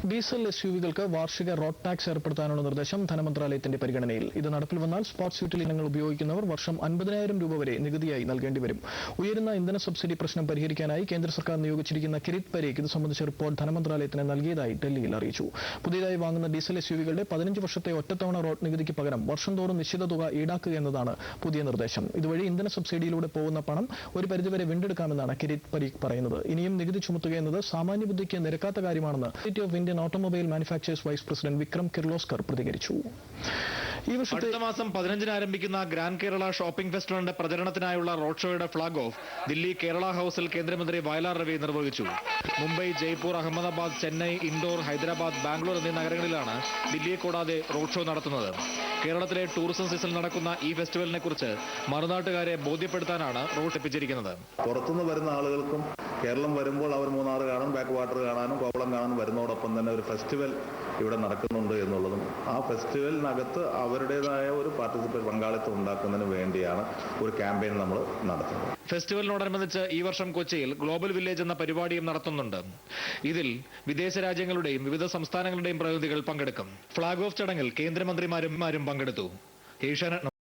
Diesel എസ്യുവികൾക്ക് വാർഷിക road tax ഏർപ്പെടുത്താനുള്ള നിർദ്ദേശം ധനമന്ത്രാലയത്തിന്റെ പരിഗണനയിൽ. ഇത് നടപ്പിൽ വന്നാൽ സ്പോർട്സ് യൂട്ടിലിറ്റി ഇനങ്ങൾ ഉപയോഗിക്കുന്നവർ വർഷം 50,000 രൂപ വരെ നികുതിയായി നൽകേണ്ടി വരും. ഉയരുന്ന ഇന്ധന സബ്സിഡി പ്രശ്നം പരിഹരിക്കാനായി കേന്ദ്ര സർക്കാർ നിയോഗിച്ചിരിക്കുന്ന കിരിത് പരീഖ് ഇത് സംബന്ധിച്ച റിപ്പോർട്ട് ധനമന്ത്രാലയത്തിന് നൽകിയതായി ഡൽഹിയിൽ അറിയിച്ചു. പുതിയതായി വാങ്ങുന്ന ഡീസൽ എസ്യുവികളുടെ 15 വർഷത്തെ ഒറ്റത്തവണ റോഡ് നികുതിക്ക് പകരം വർഷം തോറും നിശ്ചിത തുക ഈടാക്കുക എന്നതാണ് പുതിയ നിർദ്ദേശം. ഇതുവഴി ഇന്ധന സബ്സിഡിയിലൂടെ പോകുന്ന പണം ഒരു പരിധിവരെ വീണ്ടെടുക്കാമെന്നാണ് കിരിത് പരീഖ് പറയുന്നത്. ഇനിയും നികുതി ചുമത്തുക എന്നത് സാമാന്യ ബുദ്ധിക്ക് നിരക്കാത്ത കാര്യമാണെന്ന് Indian automobile manufacturers vice president Vikram Kirloskar പ്രതികരിച്ചു. അടുത്ത മാസം 15-ന് ആരംഭിക്കുന്ന ഗ്രാൻഡ് കേരള ഷോപ്പിംഗ് ഫെസ്റ്റിവലിന്റെ പ്രചരണത്തിനായുള്ള റോഡ് ഷോയുടെ ഫ്ളാഗ് ഓഫ് ദില്ലി കേരള ഹൌസിൽ കേന്ദ്രമന്ത്രി വയലാർ രവി നിർവഹിച്ചു. മുംബൈ, ജയ്പൂർ, അഹമ്മദാബാദ്, ചെന്നൈ, ഇൻഡോർ, ഹൈദരാബാദ്, ബാംഗ്ലൂർ എന്നീ നഗരങ്ങളിലാണ് ദില്ലിയെ കൂടാതെ റോഡ് ഷോ നടത്തുന്നത്. കേരളത്തിലെ ടൂറിസം സീസണിൽ നടക്കുന്ന ഈ ഫെസ്റ്റിവലിനെ കുറിച്ച് മറുനാട്ടുകാരെ ബോധ്യപ്പെടുത്താനാണ് റോഡ് എത്തിച്ചിരിക്കുന്നത്. പുറത്തുനിന്ന് വരുന്ന ആളുകൾക്കും കേരളം വരുമ്പോൾ അവർ മൂന്നാർ കാണാൻ, ബാക്ക് വാട്ടർ കാണാനും കോവളം കാണാൻ വരുന്നതോടൊപ്പം തന്നെ ഒരു ഫെസ്റ്റിവൽ ഇവിടെ നടക്കുന്നുണ്ട് എന്നുള്ളതും ആ ഫെസ്റ്റിവലിനകത്ത് അവരുടേതായ ഒരു പങ്കാളിത്തം ഉണ്ടാക്കുന്നതിന് വേണ്ടിയാണ് ഒരു ക്യാമ്പയിൻ നമ്മൾ നടത്തുന്നത്. ഫെസ്റ്റിവലിനോടനുബന്ധിച്ച് ഈ വർഷം കൊച്ചിയിൽ ഗ്ലോബൽ വില്ലേജ് എന്ന പരിപാടിയും നടത്തുന്നുണ്ട്. ഇതിൽ വിദേശ രാജ്യങ്ങളുടെയും വിവിധ സംസ്ഥാനങ്ങളുടെയും പ്രതിനിധികൾ പങ്കെടുക്കും. ഫ്ളാഗ് ഓഫ് ചടങ്ങിൽ കേന്ദ്രമന്ത്രിമാരും പങ്കെടുത്തു. ഏഷ്യാനെറ്റ്